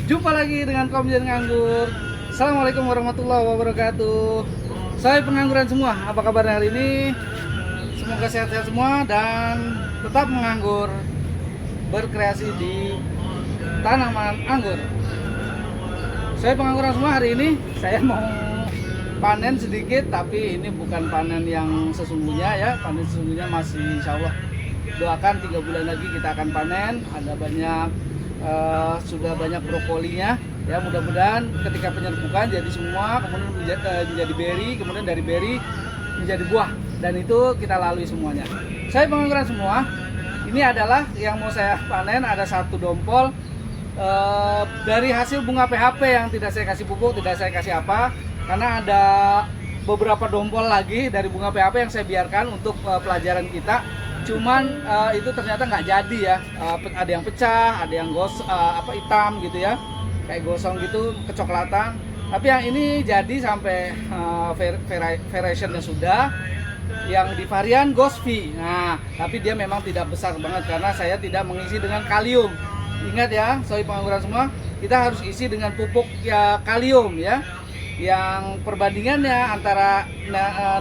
Jumpa lagi dengan Komjen Nganggur. Assalamualaikum warahmatullahi wabarakatuh. Saya pengangguran semua, apa kabarnya hari ini? Semoga sehat-sehat semua dan tetap menganggur, berkreasi di tanaman anggur. Saya pengangguran semua hari ini. Saya mau panen sedikit, tapi ini bukan panen yang sesungguhnya ya. Panen sesungguhnya masih insya Allah. Doakan 3 bulan lagi kita akan panen. Ada banyak sudah banyak brokolinya ya, mudah-mudahan ketika penyerbukan jadi semua, kemudian menjadi berry, kemudian dari berry menjadi buah, dan itu kita lalui semuanya. Saya pengangguran semua. Ini adalah yang mau saya panen, ada satu dompol dari hasil bunga PHP yang tidak saya kasih pupuk, tidak saya kasih apa, karena ada beberapa dompol lagi dari bunga PHP yang saya biarkan untuk pelajaran kita. Cuman itu ternyata nggak jadi ya, ada yang pecah, ada yang hitam gitu ya, kayak gosong gitu, kecoklatan. Tapi yang ini jadi sampai variationnya sudah, yang di varian Ghost V. Nah, tapi dia memang tidak besar banget karena saya tidak mengisi dengan kalium. Ingat ya, soal pengangguran semua, kita harus isi dengan pupuk ya kalium ya, yang perbandingannya antara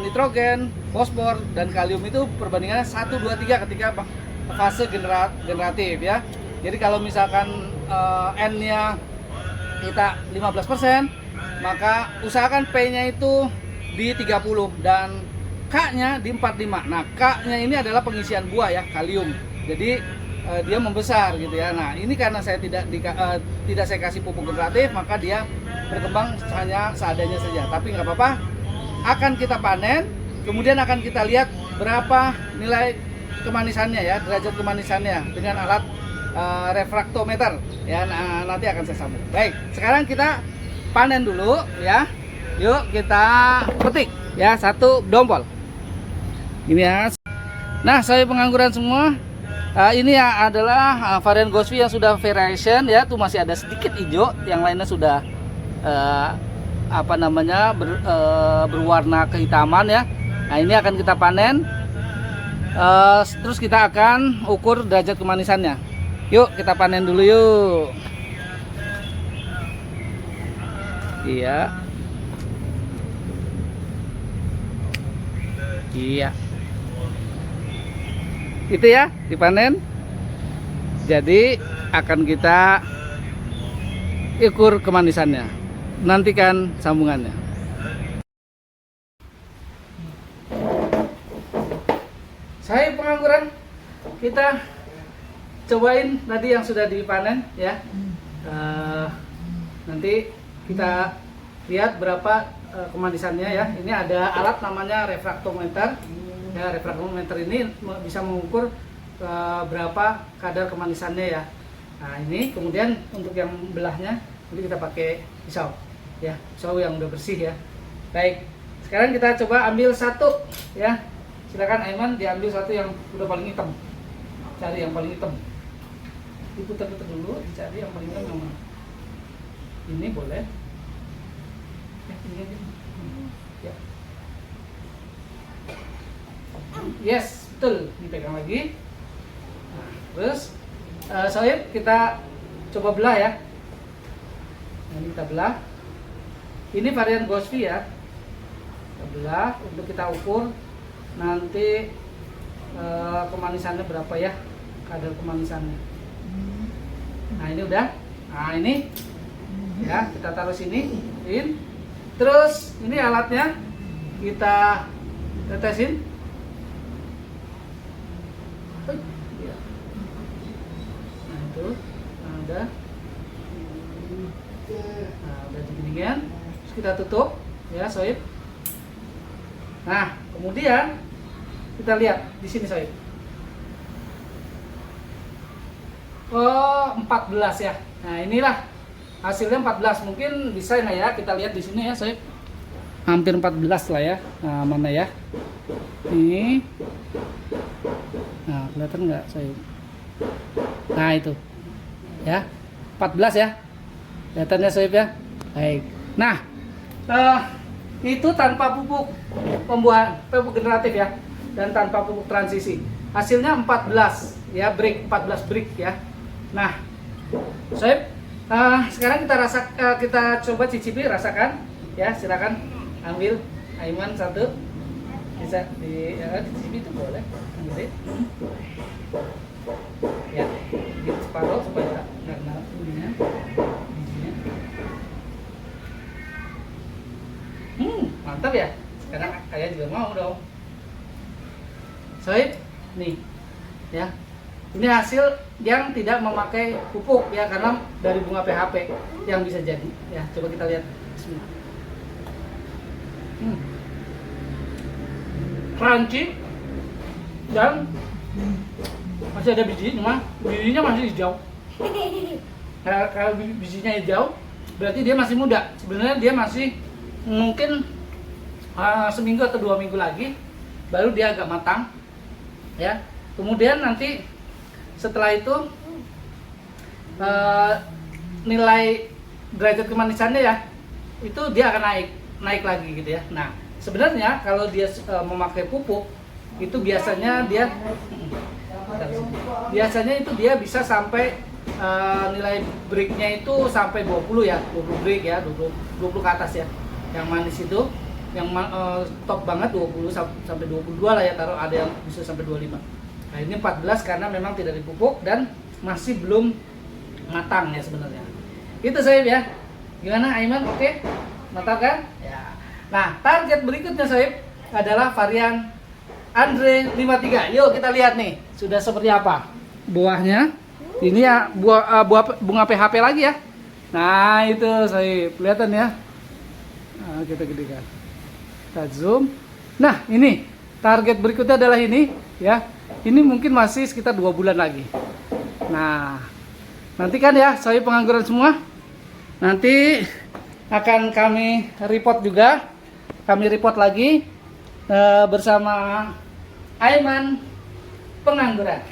nitrogen, fosfor, dan kalium itu perbandingannya 1, 2, 3 ketika fase generatif ya. Jadi kalau misalkan N-nya kita 15%, maka usahakan P-nya itu di 30 dan K-nya di 45. Nah, K-nya ini adalah pengisian buah ya, kalium. Jadi dia membesar gitu ya. Nah, ini karena saya tidak saya kasih pupuk generatif, maka dia berkembang hanya seadanya saja. Tapi nggak apa-apa, akan kita panen, kemudian akan kita lihat berapa nilai kemanisannya ya, derajat kemanisannya dengan alat refraktometer ya. Nanti akan saya sambung. Baik, sekarang kita panen dulu ya. Yuk kita petik ya, satu dompol ini ya. Nah, saya pengangguran semua. Ini ya adalah varian Ghost V yang sudah variation ya, tuh masih ada sedikit hijau, yang lainnya sudah berwarna kehitaman ya. Nah, ini akan kita panen. Terus kita akan ukur derajat kemanisannya. Yuk kita panen dulu yuk. Iya. Iya. Itu ya, dipanen. Jadi akan kita ukur kemanisannya. Nantikan sambungannya. Saya pengangguran, kita cobain tadi yang sudah dipanen ya. Nanti kita lihat berapa kemanisannya ya. Ini ada alat namanya refraktometer. Ya, refraktometer ini bisa mengukur berapa kadar kemanisannya ya. Nah, ini kemudian untuk yang belahnya nanti kita pakai pisau ya, pisau yang udah bersih ya. Baik, sekarang kita coba ambil satu ya. Silakan Aiman diambil satu yang udah paling hitam. Cari yang paling hitam. Diputar-putar dulu, dicari yang paling hitam yang mana. Ini boleh. Ini aja. Ya. Yes, betul. Dipegang lagi. Nah, terus Sohib kita coba belah ya. Nah, ini kita belah. Ini varian Ghost V ya. Kita belah untuk kita ukur nanti kemanisannya berapa ya, kadar kemanisannya. Nah, ini udah. Nah, ini ya, kita taruh sini. Terus ini alatnya kita tetesin. Nah, itu. Nah, udah. Nah, udah dingin. Terus kita tutup ya, Sohib. Nah, kemudian kita lihat di sini, Sohib. Oh, 14 ya. Nah, inilah hasilnya 14. Mungkin bisa nggak ya, kita lihat di sini ya, Sohib. Hampir 14 lah ya. Nah, mana ya? Ini. Nah, kelihatan nggak, Sohib? Nah, itu. Ya. 14 ya. Kelihatannya, Sohib ya. Baik. Nah, itu tanpa pupuk pembuahan, pupuk generatif ya, dan tanpa pupuk transisi. Hasilnya 14 ya, 14 brick ya. Nah, Sohib, Sekarang kita coba cicipi, rasakan. Ya, silakan ambil Aiman satu. Bisa dicicipi itu boleh. Ambil. Ya, di separuh supaya nggak kena ininya, bijinya. Mantap ya. Sekarang ayah juga mau dong. Soib, nih, ya. Ini hasil yang tidak memakai pupuk ya, karena dari bunga PHP yang bisa jadi. Ya, coba kita lihat. Bismillah. Crunchy dan masih ada biji, cuma bijinya masih hijau. Kalau bijinya hijau, berarti dia masih muda. Sebenarnya dia masih mungkin seminggu atau 2 minggu lagi, baru dia agak matang. Ya, kemudian nanti setelah itu nilai derajat kemanisannya ya, itu dia akan naik lagi gitu ya. Nah, sebenarnya kalau dia memakai pupuk itu biasanya itu dia bisa sampai nilai breaknya itu sampai 20 ya, 20 break ya, 20 ke atas ya. Yang manis itu, yang top banget 20 sampai 22 lah ya, taruh ada yang bisa sampai 25. Nah, ini 14 karena memang tidak dipupuk dan masih belum matang ya sebenarnya. Itu Soib ya. Gimana Aiman? Oke? Matang kan? Ya. Nah, target berikutnya Soib adalah varian Andre 53. Yuk kita lihat nih, sudah seperti apa buahnya. Ini ya buah bunga PHP lagi ya. Nah, itu Soib, kelihatan ya. Nah, kita gedekan. Kita zoom. Nah, ini target berikutnya adalah ini ya. Ini mungkin masih sekitar 2 bulan lagi. Nah, nantikan ya Soib pengangguran semua. Nanti akan kami report juga. Kami report lagi bersama Aiman pengangguran.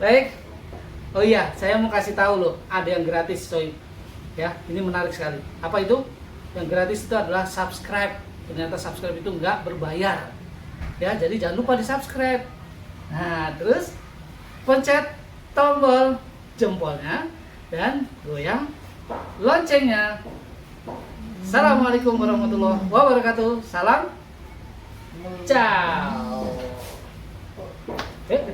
Baik. Oh iya, saya mau kasih tahu loh, ada yang gratis Soib. Ya, ini menarik sekali. Apa itu? Yang gratis itu adalah subscribe. Ternyata subscribe itu nggak berbayar. Ya, jadi jangan lupa di subscribe. Nah, terus pencet tombol jempolnya dan goyang loncengnya. Assalamualaikum warahmatullahi wabarakatuh. Salam. Ciao. Kita